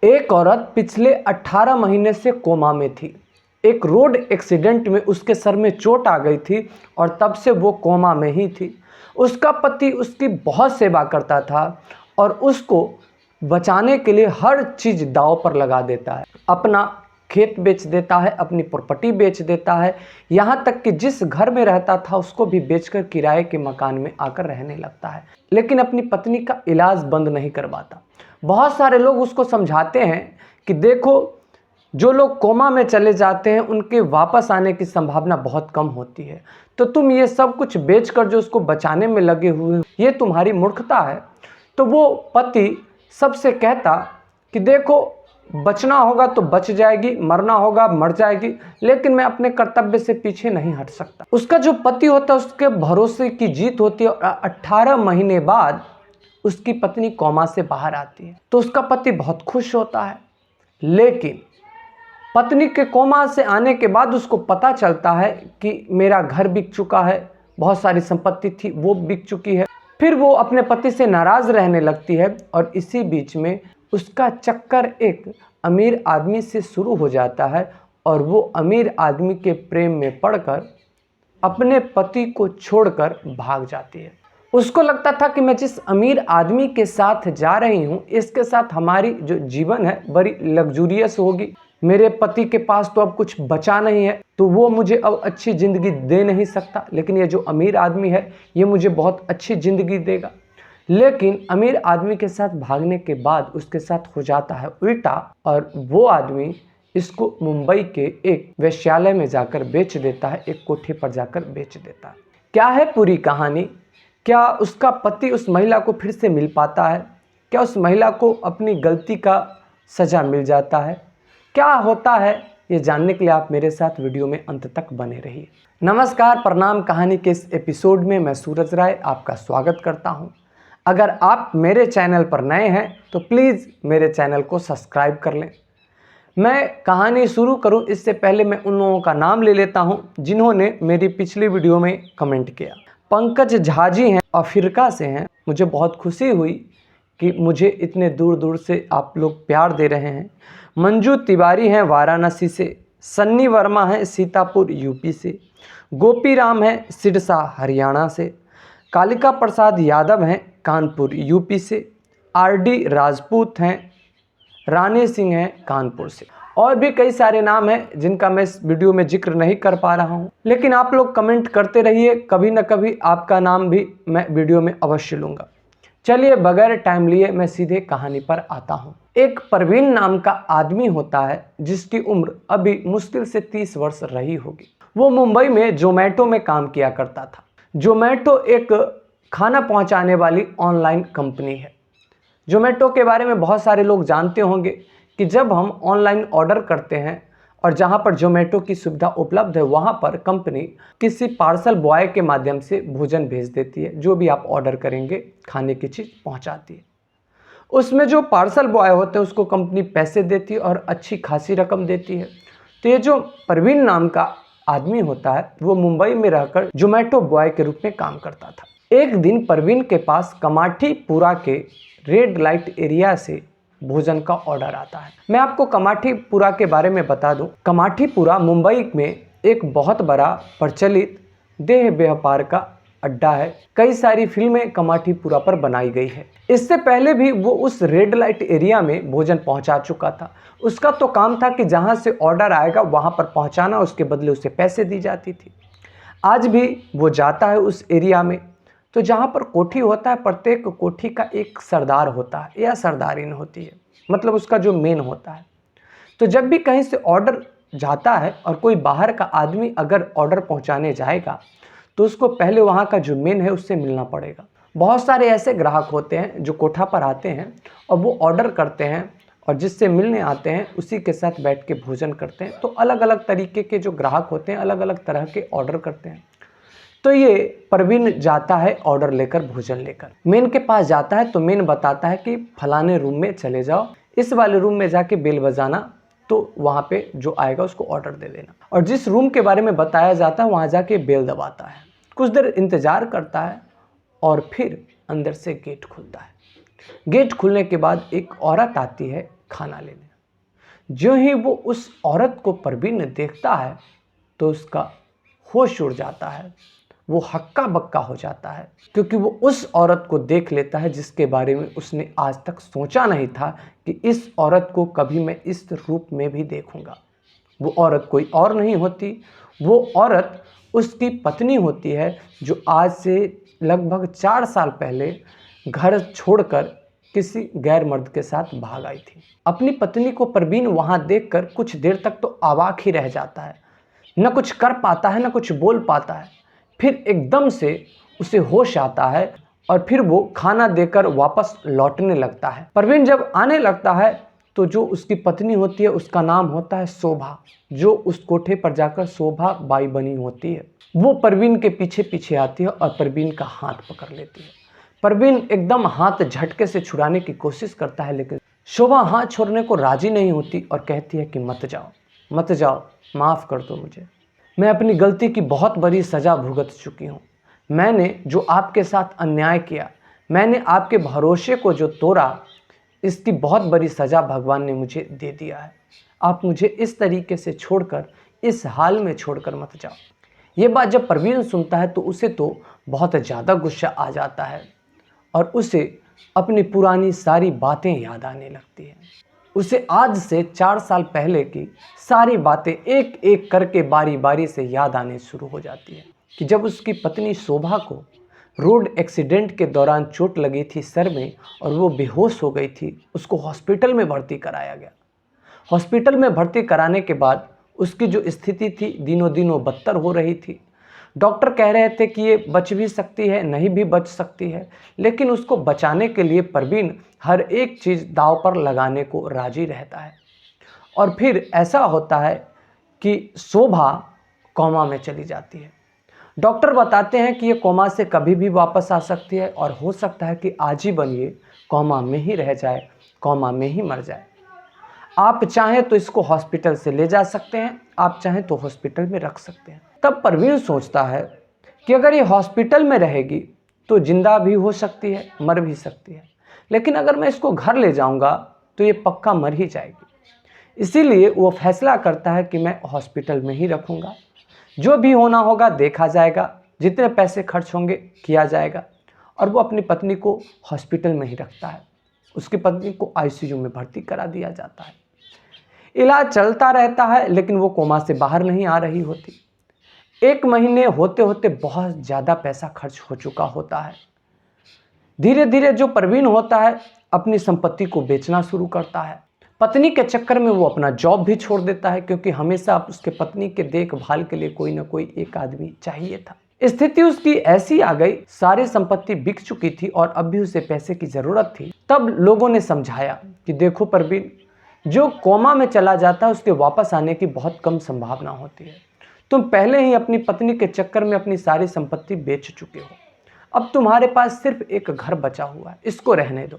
एक औरत पिछले 18 महीने से कोमा में थी। एक रोड एक्सीडेंट में उसके सर में चोट आ गई थी और तब से वो कोमा में ही थी। उसका पति उसकी बहुत सेवा करता था और उसको बचाने के लिए हर चीज़ दांव पर लगा देता है। अपना खेत बेच देता है, अपनी प्रॉपर्टी बेच देता है, यहाँ तक कि जिस घर में रहता था उसको भी बेचकर किराए के मकान में आकर रहने लगता है, लेकिन अपनी पत्नी का इलाज बंद नहीं करवाता। बहुत सारे लोग उसको समझाते हैं कि देखो, जो लोग कोमा में चले जाते हैं उनके वापस आने की संभावना बहुत कम होती है, तो तुम ये सब कुछ बेचकर जो उसको बचाने में लगे हुए हो, ये तुम्हारी मूर्खता है। तो वो पति सबसे कहता कि देखो, बचना होगा तो बच जाएगी, मरना होगा मर जाएगी, लेकिन मैं अपने कर्तव्य से पीछे नहीं हट सकता। उसका जो पति होता है उसके भरोसे की जीत होती है और 18 महीने बाद उसकी पत्नी कोमा से बाहर आती है तो उसका पति बहुत खुश होता है। लेकिन पत्नी के कोमा से आने के बाद उसको पता चलता है कि मेरा घर बिक चुका है, बहुत सारी संपत्ति थी वो बिक चुकी है। फिर वो अपने पति से नाराज रहने लगती है और इसी बीच में उसका चक्कर एक अमीर आदमी से शुरू हो जाता है और वो अमीर आदमी के प्रेम में पड़कर अपने पति को छोड़कर भाग जाती है। उसको लगता था कि मैं जिस अमीर आदमी के साथ जा रही हूँ इसके साथ हमारी जो जीवन है बड़ी लग्जूरियस होगी, मेरे पति के पास तो अब कुछ बचा नहीं है तो वो मुझे अब अच्छी ज़िंदगी दे नहीं सकता, लेकिन ये जो अमीर आदमी है ये मुझे बहुत अच्छी ज़िंदगी देगा। लेकिन अमीर आदमी के साथ भागने के बाद उसके साथ हो जाता है उल्टा और वो आदमी इसको मुंबई के एक वेश्यालय में जाकर बेच देता है, एक कोठे पर जाकर बेच देता है। क्या है पूरी कहानी? क्या उसका पति उस महिला को फिर से मिल पाता है? क्या उस महिला को अपनी गलती का सज़ा मिल जाता है? क्या होता है ये जानने के लिए आप मेरे साथ वीडियो में अंत तक बने रहिए। नमस्कार, प्रणाम। कहानी के इस एपिसोड में मैं सूरज राय आपका स्वागत करता हूं। अगर आप मेरे चैनल पर नए हैं तो प्लीज़ मेरे चैनल को सब्सक्राइब कर लें। मैं कहानी शुरू करूं इससे पहले मैं उन लोगों का नाम ले लेता हूं जिन्होंने मेरी पिछली वीडियो में कमेंट किया। पंकज झा जी हैं, अफ्रीका से हैं। मुझे बहुत खुशी हुई कि मुझे इतने दूर दूर से आप लोग प्यार दे रहे हैं। मंजू तिवारी हैं वाराणसी से, सन्नी वर्मा हैं सीतापुर यूपी से, गोपी राम हैं सिरसा हरियाणा से, कालिका प्रसाद यादव हैं कानपुर यूपी से, आरडी राजपूत हैं, रानी सिंह हैं कानपुर से, और भी कई सारे नाम हैं जिनका मैं इस वीडियो में जिक्र नहीं कर पा रहा हूं। लेकिन आप लोग कमेंट करते रहिए, कभी ना कभी आपका नाम भी मैं वीडियो में अवश्य लूँगा। चलिए बगैर टाइम लिए मैं सीधे कहानी पर आता हूँ। एक परवीन नाम का आदमी होता है जिसकी उम्र अभी मुश्किल से 30 वर्ष रही होगी। वो मुंबई में जोमेटो में काम किया करता था। जोमेटो एक खाना पहुंचाने वाली ऑनलाइन कंपनी है। जोमेटो के बारे में बहुत सारे लोग जानते होंगे कि जब हम ऑनलाइन ऑर्डर करते हैं और जहां पर जोमेटो की सुविधा उपलब्ध है वहां पर कंपनी किसी पार्सल बॉय के माध्यम से भोजन भेज देती है। जो भी आप ऑर्डर करेंगे खाने की चीज़ पहुंचाती है। उसमें जो पार्सल बॉय होते हैं उसको कंपनी पैसे देती है और अच्छी खासी रकम देती है। तो ये जो परवीन नाम का आदमी होता है वो मुंबई में रहकर जोमेटो बॉय के रूप में काम करता था। एक दिन परवीन के पास कमाठीपुरा के रेड लाइट एरिया से भोजन का ऑर्डर आता है। मैं आपको कमाठीपुरा के बारे में बता दूं। कमाठीपुरा मुंबई में एक बहुत बड़ा प्रचलित देह व्यापार का अड्डा है। कई सारी फिल्में कमाठीपुरा पर बनाई गई है। इससे पहले भी वो उस रेड लाइट एरिया में भोजन पहुंचा चुका था। उसका तो काम था कि जहां से ऑर्डर आएगा वहां पर पहुंचाना, उसके बदले उसे पैसे दी जाती थी। आज भी वो जाता है उस एरिया में। तो जहाँ पर कोठी होता है, प्रत्येक कोठी का एक सरदार होता है या सरदारिन होती है, मतलब उसका जो मेन होता है। तो जब भी कहीं से ऑर्डर जाता है और कोई बाहर का आदमी अगर ऑर्डर पहुंचाने जाएगा तो उसको पहले वहाँ का जो मेन है उससे मिलना पड़ेगा। बहुत सारे ऐसे ग्राहक होते हैं जो कोठा पर आते हैं और वो ऑर्डर करते हैं और जिससे मिलने आते हैं उसी के साथ बैठ के भोजन करते हैं। तो अलग अलग तरीके के जो ग्राहक होते हैं अलग अलग तरह के ऑर्डर करते हैं। तो ये परवीन जाता है ऑर्डर लेकर, भोजन लेकर। मेन के पास जाता है तो मेन बताता है कि फलाने रूम में चले जाओ, इस वाले रूम में जाके बेल बजाना, तो वहाँ पे जो आएगा उसको ऑर्डर दे देना। और जिस रूम के बारे में बताया जाता है वहाँ जाके बेल दबाता है, कुछ देर इंतज़ार करता है और फिर अंदर से गेट खुलता है। गेट खुलने के बाद एक औरत आती है खाना लेने। जो ही वो उस औरत को परवीन देखता है तो उसका होश उड़ जाता है, वो हक्का बक्का हो जाता है, क्योंकि वो उस औरत को देख लेता है जिसके बारे में उसने आज तक सोचा नहीं था कि इस औरत को कभी मैं इस रूप में भी देखूंगा। वो औरत कोई और नहीं होती, वो औरत उसकी पत्नी होती है, जो आज से लगभग 4 साल पहले घर छोड़कर किसी गैर मर्द के साथ भाग आई थी। अपनी पत्नी को परवीन वहाँ देखकर कुछ देर तक तो अवाक ही रह जाता है, न कुछ कर पाता है, न कुछ बोल पाता है। फिर एकदम से उसे होश आता है और फिर वो खाना देकर वापस लौटने लगता है। परवीन जब आने लगता है तो जो उसकी पत्नी होती है उसका नाम होता है शोभा, जो उस कोठे पर जाकर शोभा बाई बनी होती है। वो परवीन के पीछे पीछे आती है और परवीन का हाथ पकड़ लेती है। परवीन एकदम हाथ झटके से छुड़ाने की कोशिश करता है, लेकिन शोभा हाथ छोड़ने को राजी नहीं होती और कहती है कि मत जाओ, मत जाओ, माफ़ कर दो मुझे। मैं अपनी गलती की बहुत बड़ी सज़ा भुगत चुकी हूँ। मैंने जो आपके साथ अन्याय किया, मैंने आपके भरोसे को जो तोड़ा, इसकी बहुत बड़ी सज़ा भगवान ने मुझे दे दिया है। आप मुझे इस तरीके से छोड़कर, इस हाल में छोड़कर मत जाओ। ये बात जब परवीन सुनता है तो उसे तो बहुत ज़्यादा गुस्सा आ जाता है और उसे अपनी पुरानी सारी बातें याद आने लगती हैं। उसे आज से 4 साल पहले की सारी बातें एक एक करके बारी बारी से याद आने शुरू हो जाती है कि जब उसकी पत्नी शोभा को रोड एक्सीडेंट के दौरान चोट लगी थी सर में और वो बेहोश हो गई थी। उसको हॉस्पिटल में भर्ती कराया गया। हॉस्पिटल में भर्ती कराने के बाद उसकी जो स्थिति थी दिनों दिनों बदतर हो रही थी। डॉक्टर कह रहे थे कि ये बच भी सकती है, नहीं भी बच सकती है, लेकिन उसको बचाने के लिए परवीन हर एक चीज़ दांव पर लगाने को राजी रहता है। और फिर ऐसा होता है कि शोभा कोमा में चली जाती है। डॉक्टर बताते हैं कि ये कोमा से कभी भी वापस आ सकती है और हो सकता है कि आजीवन ये कोमा में ही रह जाए, कोमा में ही मर जाए। आप चाहें तो इसको हॉस्पिटल से ले जा सकते हैं, आप चाहें तो हॉस्पिटल में रख सकते हैं। तब परवीन सोचता है कि अगर ये हॉस्पिटल में रहेगी तो जिंदा भी हो सकती है, मर भी सकती है, लेकिन अगर मैं इसको घर ले जाऊंगा तो ये पक्का मर ही जाएगी। इसीलिए वो फैसला करता है कि मैं हॉस्पिटल में ही रखूंगा। जो भी होना होगा देखा जाएगा, जितने पैसे खर्च होंगे किया जाएगा। और वो अपनी पत्नी को हॉस्पिटल में ही रखता है। उसकी पत्नी को आईसीयू में भर्ती करा दिया जाता है। इलाज चलता रहता है, लेकिन वो कोमा से बाहर नहीं आ रही होती। 1 महीने होते होते बहुत ज़्यादा पैसा खर्च हो चुका होता है। धीरे धीरे जो परवीन होता है अपनी संपत्ति को बेचना शुरू करता है। पत्नी के चक्कर में वो अपना जॉब भी छोड़ देता है, क्योंकि हमेशा उसके पत्नी के देखभाल के लिए कोई ना कोई एक आदमी चाहिए था। स्थिति उसकी ऐसी आ गई, सारी संपत्ति बिक चुकी थी और अब भी उसे पैसे की ज़रूरत थी। तब लोगों ने समझाया कि देखो परवीन, जो कोमा में चला जाता है उसके वापस आने की बहुत कम संभावना होती है। तुम पहले ही अपनी पत्नी के चक्कर में अपनी सारी संपत्ति बेच चुके हो। अब तुम्हारे पास सिर्फ एक घर बचा हुआ है, इसको रहने दो।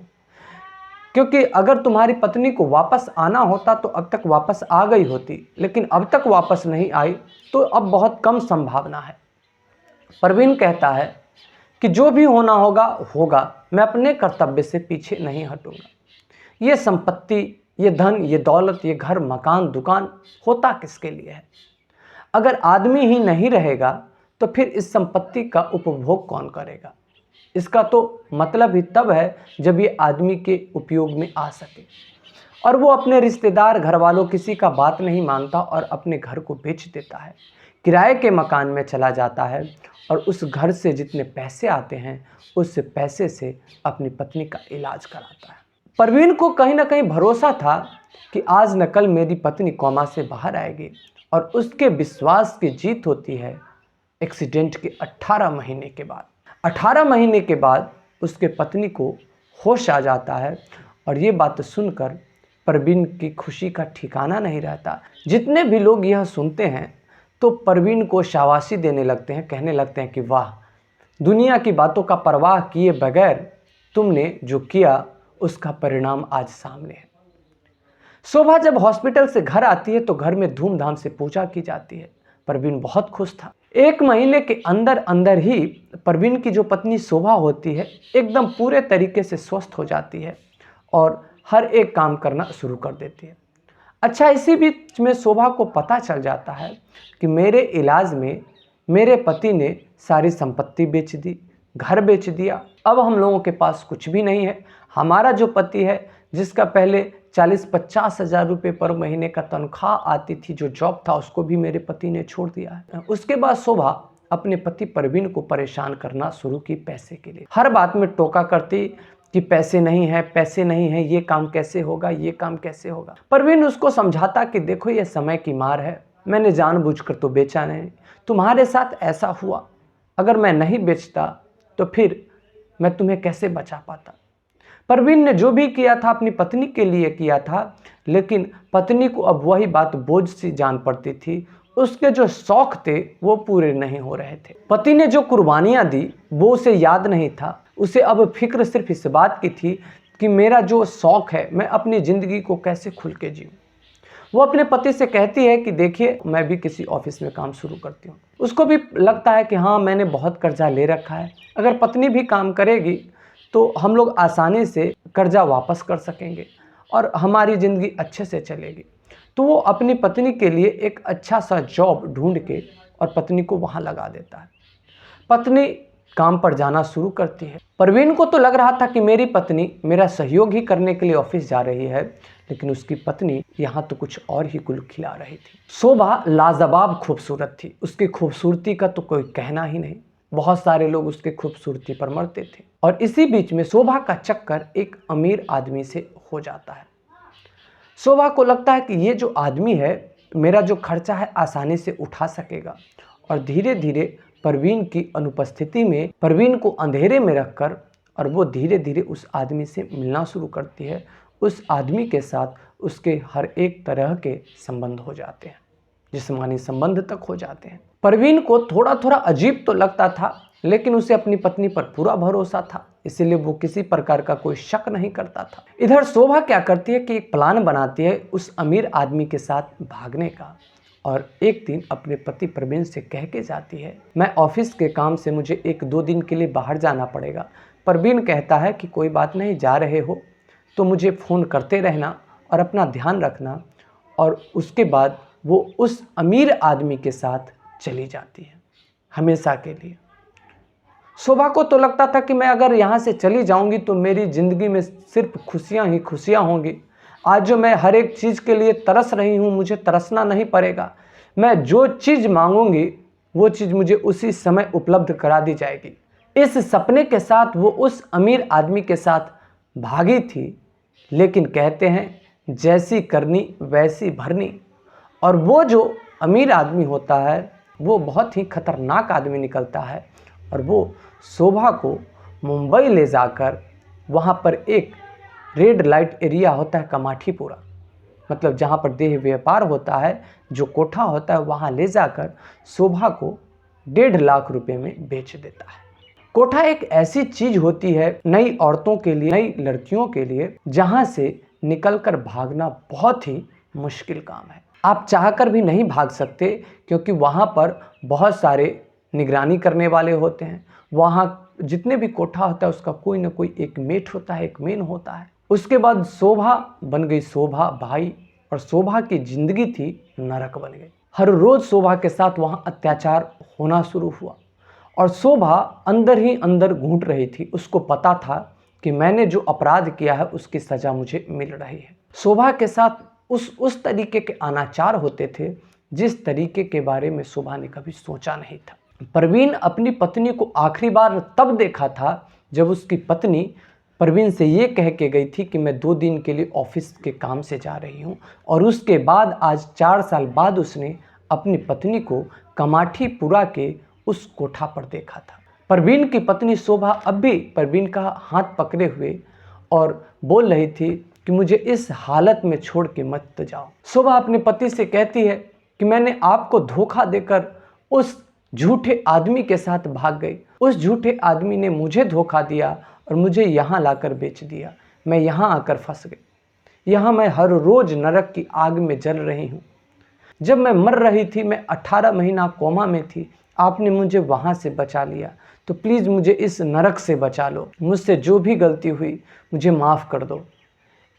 क्योंकि अगर तुम्हारी पत्नी को वापस आना होता तो अब तक वापस आ गई होती, लेकिन अब तक वापस नहीं आई तो अब बहुत कम संभावना है। परवीन कहता है कि जो भी होना होगा होगा, मैं अपने कर्तव्य से पीछे नहीं हटूंगा। ये संपत्ति, ये धन, ये दौलत, ये घर, मकान, दुकान होता किसके लिए है? अगर आदमी ही नहीं रहेगा तो फिर इस संपत्ति का उपभोग कौन करेगा? इसका तो मतलब ही तब है जब ये आदमी के उपयोग में आ सके। और वो अपने रिश्तेदार, घर वालों, किसी का बात नहीं मानता और अपने घर को बेच देता है, किराए के मकान में चला जाता है और उस घर से जितने पैसे आते हैं उस पैसे से अपनी पत्नी का इलाज कराता है। परवीन को कहीं ना कहीं भरोसा था कि आज न कल मेरी पत्नी कोमा से बाहर आएगी, और उसके विश्वास की जीत होती है एक्सीडेंट के 18 महीने के बाद। 18 महीने के बाद उसके पत्नी को होश आ जाता है और ये बात सुनकर परवीन की खुशी का ठिकाना नहीं रहता। जितने भी लोग यह सुनते हैं तो परवीन को शाबाशी देने लगते हैं, कहने लगते हैं कि वाह, दुनिया की बातों का परवाह किए बगैर तुमने जो किया उसका परिणाम आज सामने है। शोभा जब हॉस्पिटल से घर आती है तो घर में धूमधाम से पूजा की जाती है। परवीन बहुत खुश था। 1 महीने के अंदर अंदर ही परवीन की जो पत्नी शोभा होती है एकदम पूरे तरीके से स्वस्थ हो जाती है और हर एक काम करना शुरू कर देती है। अच्छा, इसी बीच में शोभा को पता चल जाता है कि मेरे इलाज में मेरे पति ने सारी संपत्ति बेच दी, घर बेच दिया। अब हम लोगों के पास कुछ भी नहीं है। हमारा जो पति है, जिसका पहले 40-50 हज़ार रुपये पर महीने का तनख्वाह आती थी, जो जॉब था, उसको भी मेरे पति ने छोड़ दिया है। उसके बाद शोभा अपने पति परवीन को परेशान करना शुरू की पैसे के लिए। हर बात में टोका करती कि पैसे नहीं है, पैसे नहीं है, ये काम कैसे होगा, ये काम कैसे होगा। परवीन उसको समझाता कि देखो, ये समय की मार है, मैंने जानबूझकर तो बेचा नहीं, तुम्हारे साथ ऐसा हुआ, अगर मैं नहीं बेचता तो फिर मैं तुम्हें कैसे बचा पाता। परवीन ने जो भी किया था अपनी पत्नी के लिए किया था, लेकिन पत्नी को अब वही बात बोझ सी जान पड़ती थी। उसके जो शौक थे वो पूरे नहीं हो रहे थे। पति ने जो कुर्बानियां दी वो उसे याद नहीं था। उसे अब फिक्र सिर्फ इस बात की थी कि मेरा जो शौक है, मैं अपनी ज़िंदगी को कैसे खुल के जीऊँ। वो अपने पति से कहती है कि देखिए, मैं भी किसी ऑफिस में काम शुरू करती हूँ। उसको भी लगता है कि हाँ, मैंने बहुत कर्जा ले रखा है, अगर पत्नी भी काम करेगी तो हम लोग आसानी से कर्जा वापस कर सकेंगे और हमारी ज़िंदगी अच्छे से चलेगी। तो वो अपनी पत्नी के लिए एक अच्छा सा जॉब ढूंढ के और पत्नी को वहाँ लगा देता है। पत्नी काम पर जाना शुरू करती है। परवीन को तो लग रहा था कि मेरी पत्नी मेरा सहयोग ही करने के लिए ऑफिस जा रही है, लेकिन उसकी पत्नी यहाँ तो कुछ और ही गुल खिला रही थी। शोभा लाजवाब खूबसूरत थी। उसकी खूबसूरती का तो कोई कहना ही नहीं। बहुत सारे लोग उसके खूबसूरती पर मरते थे। और इसी बीच में शोभा का चक्कर एक अमीर आदमी से हो जाता है। शोभा को लगता है कि ये जो आदमी है, मेरा जो खर्चा है आसानी से उठा सकेगा, और धीरे धीरे परवीन की अनुपस्थिति में परवीन को अंधेरे में रखकर और वो धीरे धीरे उस आदमी से मिलना शुरू करती है। उस आदमी के साथ उसके हर एक तरह के संबंध हो जाते हैं, जिस्मानी संबंध तक हो जाते हैं। परवीन को थोड़ा थोड़ा अजीब तो लगता था, लेकिन उसे अपनी पत्नी पर पूरा भरोसा था, इसीलिए वो किसी प्रकार का कोई शक नहीं करता था। इधर शोभा क्या करती है कि एक प्लान बनाती है उस अमीर आदमी के साथ भागने का, और एक दिन अपने पति परवीन से कह के जाती है, मैं ऑफिस के काम से मुझे 1-2 दिन के लिए बाहर जाना पड़ेगा। परवीन कहता है कि कोई बात नहीं, जा रहे हो तो मुझे फ़ोन करते रहना और अपना ध्यान रखना। और उसके बाद वो उस अमीर आदमी के साथ चली जाती है हमेशा के लिए। शोभा को तो लगता था कि मैं अगर यहाँ से चली जाऊँगी तो मेरी ज़िंदगी में सिर्फ खुशियाँ ही खुशियाँ होंगी। आज जो मैं हर एक चीज़ के लिए तरस रही हूँ, मुझे तरसना नहीं पड़ेगा। मैं जो चीज़ मांगूंगी वो चीज़ मुझे उसी समय उपलब्ध करा दी जाएगी। इस सपने के साथ वो उस अमीर आदमी के साथ भागी थी, लेकिन कहते हैं जैसी करनी वैसी भरनी। और वो जो अमीर आदमी होता है वो बहुत ही खतरनाक आदमी निकलता है, और वो शोभा को मुंबई ले जाकर वहाँ पर एक रेड लाइट एरिया होता है, कमाठीपुरा, मतलब जहाँ पर देह व्यापार होता है, जो कोठा होता है, वहाँ ले जाकर शोभा को 1.5 लाख रुपए में बेच देता है। कोठा एक ऐसी चीज होती है नई औरतों के लिए, नई लड़कियों के लिए, जहाँ से निकलकर भागना बहुत ही मुश्किल काम है। आप चाहकर भी नहीं भाग सकते, क्योंकि वहाँ पर बहुत सारे निगरानी करने वाले होते हैं। वहाँ जितने भी कोठा होता है उसका कोई ना कोई एक मेट होता है, एक मेन होता है। उसके बाद शोभा बन गई शोभा भाई, और शोभा की जिंदगी थी नरक बन गई। हर रोज शोभा के साथ वहाँ अत्याचार होना शुरू हुआ, और शोभा अंदर ही अंदर घूंट रही थी। उसको पता था कि मैंने जो अपराध किया है उसकी सजा मुझे मिल रही है। शोभा के साथ उस तरीके के अनाचार होते थे जिस तरीके के बारे में शोभा ने कभी सोचा नहीं था। परवीन अपनी पत्नी को आखिरी बार तब देखा था जब उसकी पत्नी परवीन से ये कह के गई थी कि मैं 2 दिन के लिए ऑफिस के काम से जा रही हूँ, और उसके बाद आज 4 साल बाद उसने अपनी पत्नी को कमाठीपुरा के उस कोठा पर देखा था। परवीन की पत्नी शोभा अब भी परवीन का हाथ पकड़े हुए और बोल रही थी कि मुझे इस हालत में छोड़ के मत जाओ। शोभा अपने पति से कहती है कि मैंने आपको धोखा देकर उस झूठे आदमी के साथ भाग गई। उस झूठे आदमी ने मुझे धोखा दिया और मुझे यहाँ लाकर बेच दिया। मैं यहाँ आकर फंस गई। यहाँ मैं हर रोज नरक की आग में जल रही हूँ। जब मैं मर रही थी, मैं 18 महीना कोमा में थी, आपने मुझे वहाँ से बचा लिया, तो प्लीज़ मुझे इस नरक से बचा लो। मुझसे जो भी गलती हुई मुझे माफ़ कर दो।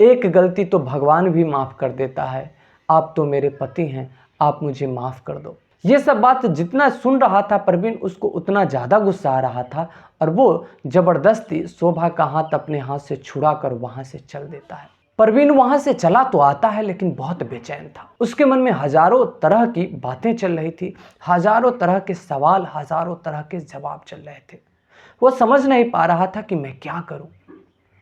एक गलती तो भगवान भी माफ़ कर देता है, आप तो मेरे पति हैं, आप मुझे माफ़ कर दो। ये सब बात जितना सुन रहा था परवीन, उसको उतना ज़्यादा गुस्सा आ रहा था और वो ज़बरदस्ती शोभा का हाथ अपने हाथ से छुड़ा कर वहाँ से चल देता है। परवीन वहाँ से चला तो आता है लेकिन बहुत बेचैन था। उसके मन में हजारों तरह की बातें चल रही थी, हजारों तरह के सवाल, हजारों तरह के जवाब चल रहे थे। वो समझ नहीं पा रहा था कि मैं क्या करूं।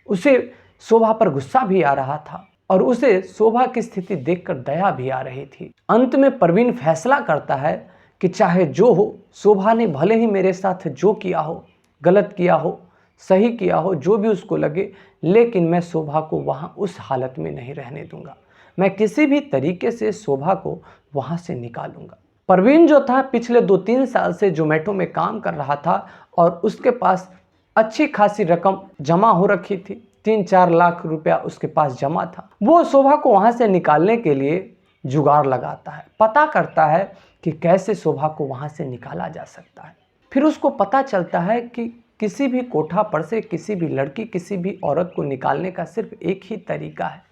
उसे शोभा पर गुस्सा भी आ रहा था और उसे शोभा की स्थिति देखकर दया भी आ रही थी। अंत में परवीन फैसला करता है कि चाहे जो हो, शोभा ने भले ही मेरे साथ जो किया हो, गलत किया हो, सही किया हो, जो भी उसको लगे, लेकिन मैं शोभा को वहाँ उस हालत में नहीं रहने दूंगा। मैं किसी भी तरीके से शोभा को वहाँ से निकालूंगा। परवीन जो था पिछले 2-3 साल से जोमेटो में काम कर रहा था और उसके पास अच्छी खासी रकम जमा हो रखी थी। 3-4 लाख रुपया उसके पास जमा था। वो शोभा को वहाँ से निकालने के लिए जुगाड़ लगाता है, पता करता है कि कैसे शोभा को वहाँ से निकाला जा सकता है। फिर उसको पता चलता है कि किसी भी कोठा पर से किसी भी लड़की, किसी भी औरत को निकालने का सिर्फ एक ही तरीका है।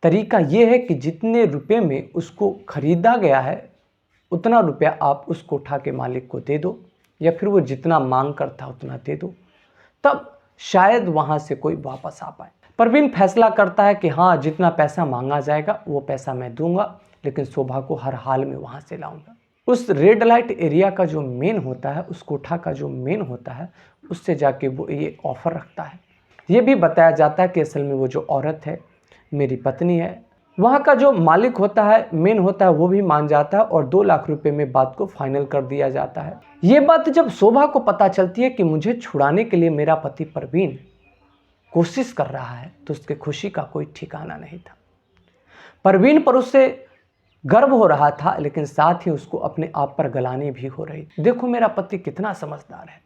तरीका ये है कि जितने रुपए में उसको खरीदा गया है उतना रुपया आप उस कोठा के मालिक को दे दो, या फिर वो जितना मांग कर था उतना दे दो, तब शायद वहाँ से कोई वापस आ पाए। परवीन फैसला करता है कि हाँ, जितना पैसा मांगा जाएगा वो पैसा मैं दूंगा, लेकिन शोभा को हर हाल में वहाँ से लाऊंगा। उस रेड लाइट एरिया का जो मेन होता है, उस कोठा का जो मेन होता है, उससे जाके वो ये ऑफ़र रखता है। ये भी बताया जाता है कि असल में वो जो औरत है मेरी पत्नी है। वहाँ का जो मालिक होता है, मेन होता है, वो भी मान जाता है और 2 लाख रुपए में बात को फाइनल कर दिया जाता है। ये बात जब शोभा को पता चलती है कि मुझे छुड़ाने के लिए मेरा पति परवीन कोशिश कर रहा है, तो उसके खुशी का कोई ठिकाना नहीं था। परवीन पर उससे गर्व हो रहा था, लेकिन साथ ही उसको अपने आप पर गलानी भी हो रही थी। देखो मेरा पति कितना समझदार है,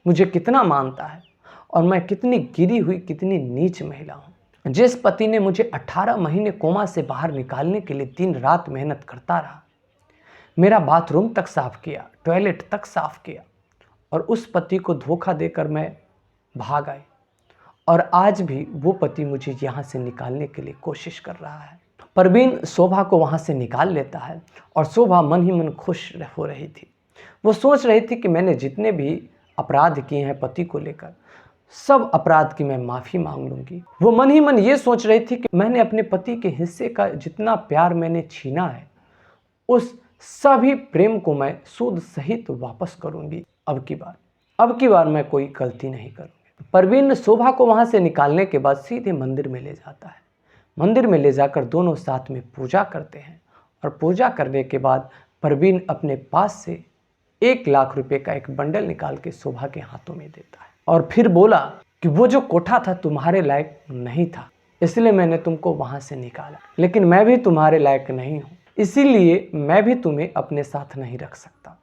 मुझे कितना मानता है, और मैं कितनी गिरी हुई, कितनी नीच महिला हूँ। जिस पति ने मुझे 18 महीने कोमा से बाहर निकालने के लिए दिन रात मेहनत करता रहा, मेरा बाथरूम तक साफ किया, टॉयलेट तक साफ किया, और उस पति को धोखा देकर मैं भाग आई, और आज भी वो पति मुझे यहाँ से निकालने के लिए कोशिश कर रहा है। परवीन शोभा को वहाँ से निकाल लेता है और शोभा मन ही मन खुश हो रही थी। वो सोच रही थी कि मैंने जितने भी अपराध किए हैं पति को लेकर, सब अपराध की मैं माफ़ी मांग लूँगी। वो मन ही मन ये सोच रही थी कि मैंने अपने पति के हिस्से का जितना प्यार मैंने छीना है, उस सभी प्रेम को मैं सूद सहित वापस करूँगी। अब की बार मैं कोई गलती नहीं करूँगी। परवीन शोभा को वहाँ से निकालने के बाद सीधे मंदिर में ले जाता है। मंदिर में ले जाकर दोनों साथ में पूजा करते हैं, और पूजा करने के बाद परवीन अपने पास से 1 लाख रुपए का एक बंडल निकाल के शोभा के हाथों में देता है और फिर बोला कि वो जो कोठा था तुम्हारे लायक नहीं था, इसलिए मैंने तुमको वहाँ से निकाला, लेकिन मैं भी तुम्हारे लायक नहीं हूँ, इसीलिए मैं भी तुम्हें अपने साथ नहीं रख सकता।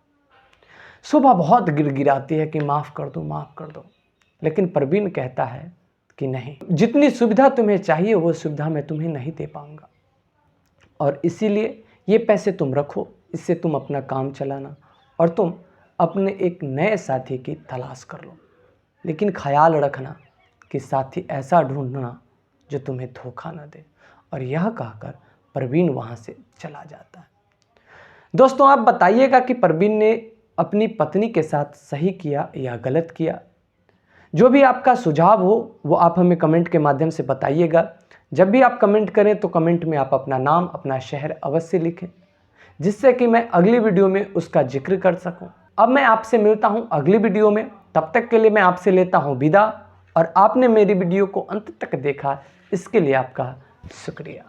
शोभा बहुत गिड़गिड़ाती है कि माफ़ कर दो, माफ़ कर दो, लेकिन परवीन कहता है कि नहीं, जितनी सुविधा तुम्हें चाहिए वो सुविधा मैं तुम्हें नहीं दे पाऊंगा, और इसीलिए ये पैसे तुम रखो, इससे तुम अपना काम चलाना और तुम अपने एक नए साथी की तलाश कर लो, लेकिन ख्याल रखना कि साथी ऐसा ढूंढना जो तुम्हें धोखा न दे। और यह कहकर परवीन वहाँ से चला जाता है। दोस्तों, आप बताइएगा कि परवीन ने अपनी पत्नी के साथ सही किया या गलत किया। जो भी आपका सुझाव हो वो आप हमें कमेंट के माध्यम से बताइएगा। जब भी आप कमेंट करें तो कमेंट में आप अपना नाम, अपना शहर अवश्य लिखें, जिससे कि मैं अगली वीडियो में उसका जिक्र कर सकूं। अब मैं आपसे मिलता हूं अगली वीडियो में, तब तक के लिए मैं आपसे लेता हूं विदा, और आपने मेरी वीडियो को अंत तक देखा इसके लिए आपका शुक्रिया।